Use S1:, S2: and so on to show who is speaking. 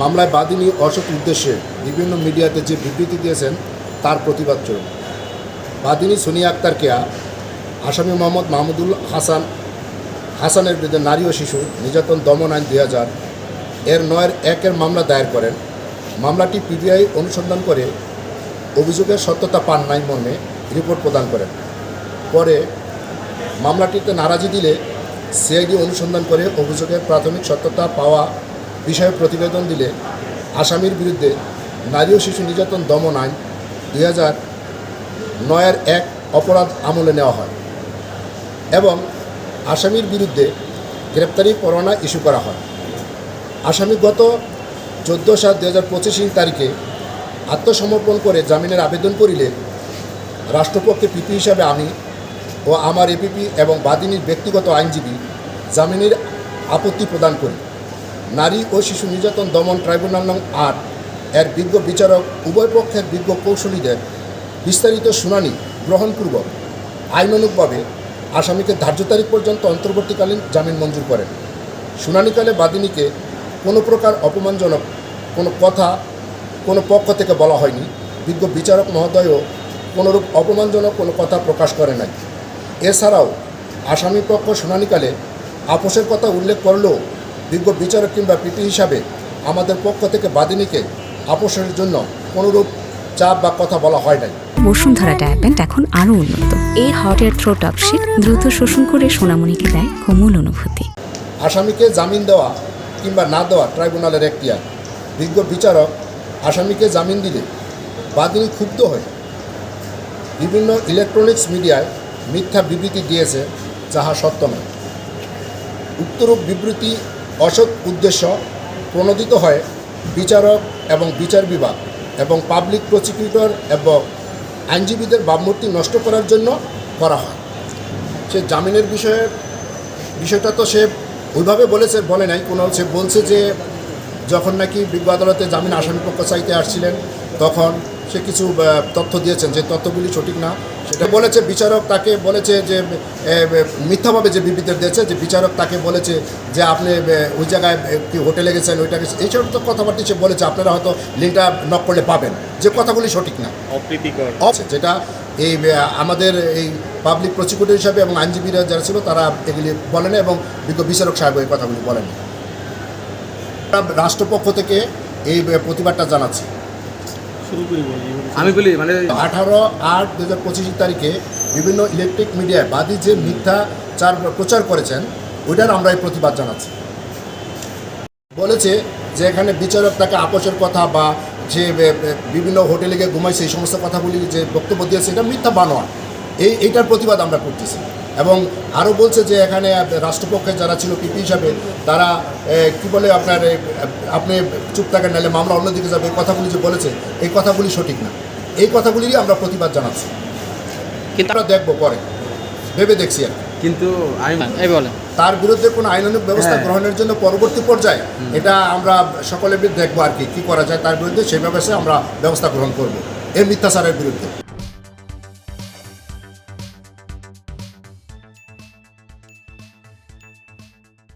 S1: মামলায় বাদীনি অসৎ উদ্দেশ্যে বিভিন্ন মিডিয়াতে যে বিবৃতি দিয়েছেন তার প্রতিবাদ স্বরূপ বাদীনি সোনিয়া আক্তার কেয়া আসামি মোহাম্মদ মাহমুদুল হাসানের বিরুদ্ধে নারী ও শিশু নির্যাতন দমন আইন 2000 এর 9-1 মামলা দায়ের করেন। মামলাটি পিবিআই অনুসন্ধান করে অভিযোগের সত্যতা পান নাই মর্মে রিপোর্ট প্রদান করেন। পরে মামলাটিতে নারাজি দিলে সিআইডি অনুসন্ধান করে অভিযোগের প্রাথমিক সত্যতা পাওয়া বিষয়ে প্রতিবেদন দিলে আসামির বিরুদ্ধে নারী ও শিশু নির্যাতন দমন আইন 2009-1 অপরাধ আমলে নেওয়া হয় এবং আসামির বিরুদ্ধে গ্রেপ্তারি পরোয়ানা ইস্যু করা হয়। আসামি গত 14/7/2025 তারিখে আত্মসমর্পণ করে জামিনের আবেদন করিলে রাষ্ট্রপক্ষে পিপি হিসাবে আমি ও আমার এপিপি এবং বাদীনির ব্যক্তিগত আইনজীবী জামিনের আপত্তি প্রদান করি। নারী ও শিশু নির্যাতন দমন ট্রাইব্যুনাল নং 8 এর বিজ্ঞ বিচারক উভয় পক্ষের বিজ্ঞ কৌশলীদের বিস্তারিত শুনানি গ্রহণপূর্বক আইনানুগভাবে আসামিকে ধার্য তারিখ পর্যন্ত অন্তর্বর্তীকালীন জামিন মঞ্জুর করেন। শুনানিকালে বাদীনিকে কোনো প্রকার অপমানজনক কোনো কথা কোনো পক্ষ থেকে বলা হয়নি। বিজ্ঞ বিচারক মহোদয়ও কোনোরূপ অপমানজনক কোনো কথা প্রকাশ করে নাই। এছাড়াও আসামি পক্ষ শুনানিকালে আপোষের কথা উল্লেখ করলেও বিজ্ঞ বিচারক কিংবা পিপি হিসাবে আমাদের পক্ষ থেকে বাদীনিকে আপোষের জন্য কোনোরূপ চাপ বা কথা বলা হয় নাই।
S2: বসুন্ধরা ডায়াপেন্ট এখন আরও উন্নত। এই হট এয়ার থ্রো টপশিট দ্রুত শোষণ করে সোনামণিকে দেয় কোমল অনুভূতি।
S1: আসামিকে জামিন দেওয়া কিংবা না দেওয়া ট্রাইব্যুনালের এখতিয়ার। বিজ্ঞ বিচারক আসামিকে জামিন দিলে বাদীনি ক্ষুব্ধ হয়ে বিভিন্ন ইলেকট্রনিক্স মিডিয়ায় মিথ্যা বিবৃতি দিয়েছে, যাহা সত্য নয়। উক্তরূপ বিবৃতি অসৎ উদ্দেশ্য প্রণোদিত হয় বিচারক এবং বিচার বিভাগ এবং পাবলিক প্রসিকিউটর এবং আইনজীবীদের ভাবমূর্তি নষ্ট করার জন্য করা হয়। সে জামিনের বিষয়টা তো সে ওইভাবে বলে নাই কোনো। সে বলছে যে যখন নাকি বিজ্ঞ আদালতে জামিন আসামিপক্ষ চাইতে আসছিলেন তখন সে কিছু তথ্য দিয়েছেন, যে তথ্যগুলি সঠিক না সেটা বলেছে। বিচারক তাকে বলেছে যে মিথ্যাভাবে যে বিবৃতি দিয়েছে, যে বিচারক তাকে বলেছে যে আপনি ওই জায়গায় কি হোটেলে গেছেন, ওইটা গেছেন, এইসব তো কথাবার্তা সে বলেছে। আপনারা হয়তো লিঙ্কটা নক করলে পাবেন, যে কথাগুলি সঠিক না, অপ্রীতিকর। যেটা এই আমাদের এই পাবলিক প্রসিকিউটর হিসাবে এবং আইনজীবীরা যারা ছিল তারা এগুলি বলেন এবং বিজ্ঞ বিচারক সাহেব এই কথাগুলি বলেন। রাষ্ট্রপক্ষ থেকে এই প্রতিবাদটা জানাচ্ছি।
S3: আমি বলি মানে
S1: 18/8/2025 তারিখে বিভিন্ন ইলেকট্রিক মিডিয়ায় বাদী যে মিথ্যাচার প্রচার করেছেন ওইটার আমরা এই প্রতিবাদ জানাচ্ছি। বলেছে যে এখানে বিচারক তাকে আপোষের কথা বা যে বিভিন্ন হোটেলে গিয়ে ঘুমাইছে এই সমস্ত কথাগুলি যে বক্তব্য দিয়েছে এটা মিথ্যা বানোয়াট। এইটার প্রতিবাদ আমরা করতেছি। এবং আরও বলছে যে এখানে রাষ্ট্রপক্ষে যারা ছিল পিপি হিসাবে তারা কি বলে আপনি চুপ থাকেন নাহলে মামলা অন্যদিকে যাবে, এই কথাগুলি যে বলেছে এই কথাগুলি সঠিক না। এই কথাগুলিরই আমরা প্রতিবাদ জানাচ্ছি। কিন্তু আমরা দেখবো পরে, ভেবে দেখছি আর
S3: কিন্তু
S1: তার বিরুদ্ধে কোনো আইনানুগ ব্যবস্থা গ্রহণের জন্য পরবর্তী পর্যায়ে এটা আমরা সকলে দেখবো আর কি করা যায় তার বিরুদ্ধে, সেই ব্যবস্থায় আমরা ব্যবস্থা গ্রহণ করবো এই মিথ্যাচারের বিরুদ্ধে।